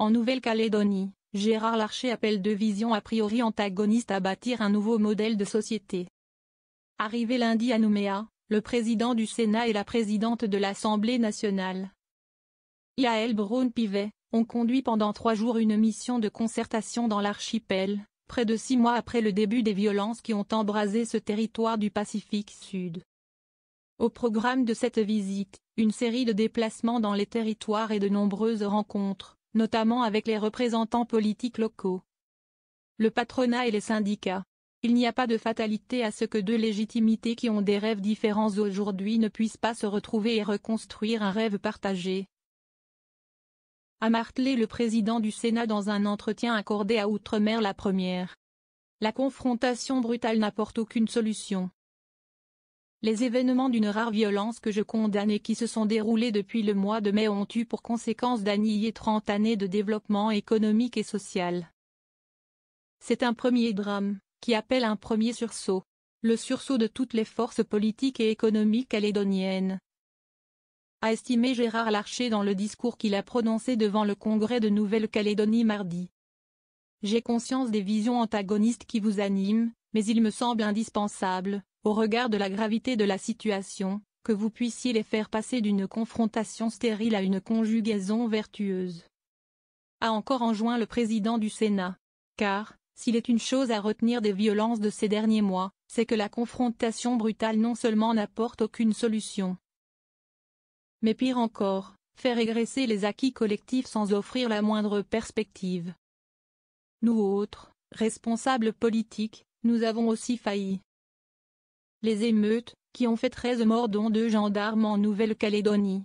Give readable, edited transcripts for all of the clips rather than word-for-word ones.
En Nouvelle-Calédonie, Gérard Larcher appelle deux visions a priori antagonistes à bâtir un nouveau modèle de société. Arrivé lundi à Nouméa, le président du Sénat et la présidente de l'Assemblée nationale, Yaël Braun-Pivet, ont conduit pendant 3 jours une mission de concertation dans l'archipel, près de 6 mois après le début des violences qui ont embrasé ce territoire du Pacifique Sud. Au programme de cette visite, une série de déplacements dans les territoires et de nombreuses rencontres, notamment avec les représentants politiques locaux, le patronat et les syndicats. Il n'y a pas de fatalité à ce que deux légitimités qui ont des rêves différents aujourd'hui ne puissent pas se retrouver et reconstruire un rêve partagé, a martelé le président du Sénat dans un entretien accordé à Outre-mer la première. La confrontation brutale n'apporte aucune solution. Les événements d'une rare violence que je condamne et qui se sont déroulés depuis le mois de mai ont eu pour conséquence d'annihiler 30 années de développement économique et social. C'est un premier drame, qui appelle un premier sursaut, le sursaut de toutes les forces politiques et économiques calédoniennes, a estimé Gérard Larcher dans le discours qu'il a prononcé devant le Congrès de Nouvelle-Calédonie mardi. J'ai conscience des visions antagonistes qui vous animent, mais il me semble indispensable, au regard de la gravité de la situation, que vous puissiez les faire passer d'une confrontation stérile à une conjugaison vertueuse, a encore enjoint le président du Sénat. Car, s'il est une chose à retenir des violences de ces derniers mois, c'est que la confrontation brutale non seulement n'apporte aucune solution, mais pire encore, fait régresser les acquis collectifs sans offrir la moindre perspective. Nous autres, responsables politiques, nous avons aussi failli. Les émeutes, qui ont fait 13 morts dont 2 gendarmes en Nouvelle-Calédonie,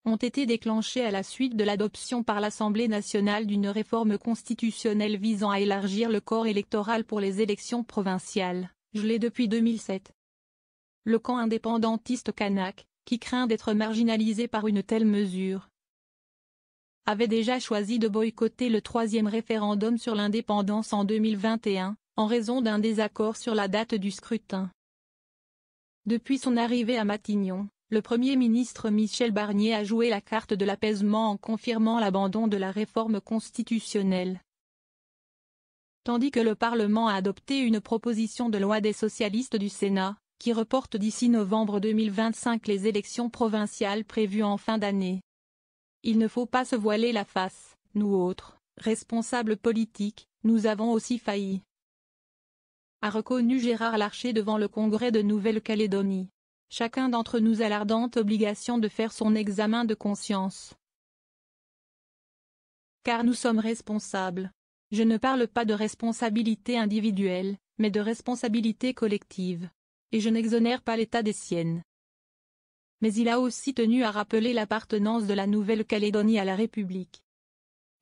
ont été déclenchées à la suite de l'adoption par l'Assemblée nationale d'une réforme constitutionnelle visant à élargir le corps électoral pour les élections provinciales, gelé depuis 2007. Le camp indépendantiste kanak, qui craint d'être marginalisé par une telle mesure, avait déjà choisi de boycotter le 3e référendum sur l'indépendance en 2021, en raison d'un désaccord sur la date du scrutin. Depuis son arrivée à Matignon, le Premier ministre Michel Barnier a joué la carte de l'apaisement en confirmant l'abandon de la réforme constitutionnelle, tandis que le Parlement a adopté une proposition de loi des socialistes du Sénat, qui reporte d'ici novembre 2025 les élections provinciales prévues en fin d'année. Il ne faut pas se voiler la face, nous autres, responsables politiques, nous avons aussi failli, a reconnu Gérard Larcher devant le Congrès de Nouvelle-Calédonie. Chacun d'entre nous a l'ardente obligation de faire son examen de conscience, car nous sommes responsables. Je ne parle pas de responsabilité individuelle, mais de responsabilité collective. Et je n'exonère pas l'État des siennes. Mais il a aussi tenu à rappeler l'appartenance de la Nouvelle-Calédonie à la République.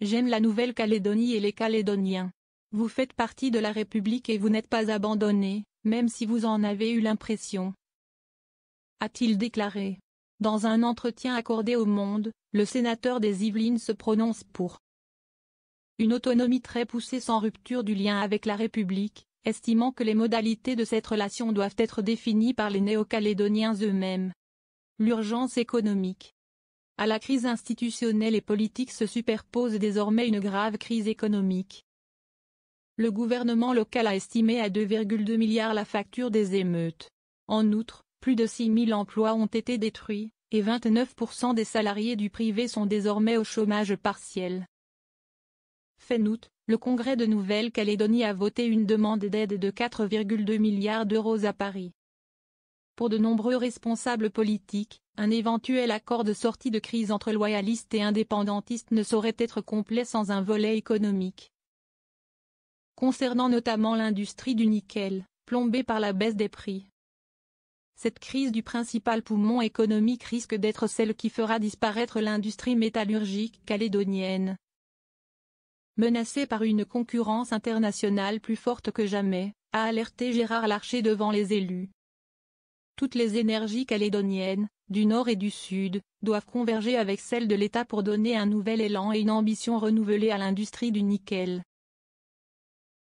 J'aime la Nouvelle-Calédonie et les Calédoniens. Vous faites partie de la République et vous n'êtes pas abandonnés, même si vous en avez eu l'impression, a-t-il déclaré. Dans un entretien accordé au Monde, le sénateur des Yvelines se prononce pour une autonomie très poussée sans rupture du lien avec la République, estimant que les modalités de cette relation doivent être définies par les Néo-Calédoniens eux-mêmes. L'urgence économique. À la crise institutionnelle et politique se superpose désormais une grave crise économique. Le gouvernement local a estimé à 2,2 milliards la facture des émeutes. En outre, plus de 6 000 emplois ont été détruits, et 29% des salariés du privé sont désormais au chômage partiel. Fin août, le Congrès de Nouvelle-Calédonie a voté une demande d'aide de 4,2 milliards d'euros à Paris. Pour de nombreux responsables politiques, un éventuel accord de sortie de crise entre loyalistes et indépendantistes ne saurait être complet sans un volet économique, concernant notamment l'industrie du nickel, plombée par la baisse des prix. Cette crise du principal poumon économique risque d'être celle qui fera disparaître l'industrie métallurgique calédonienne, menacée par une concurrence internationale plus forte que jamais, a alerté Gérard Larcher devant les élus. Toutes les énergies calédoniennes, du nord et du sud, doivent converger avec celles de l'État pour donner un nouvel élan et une ambition renouvelée à l'industrie du nickel.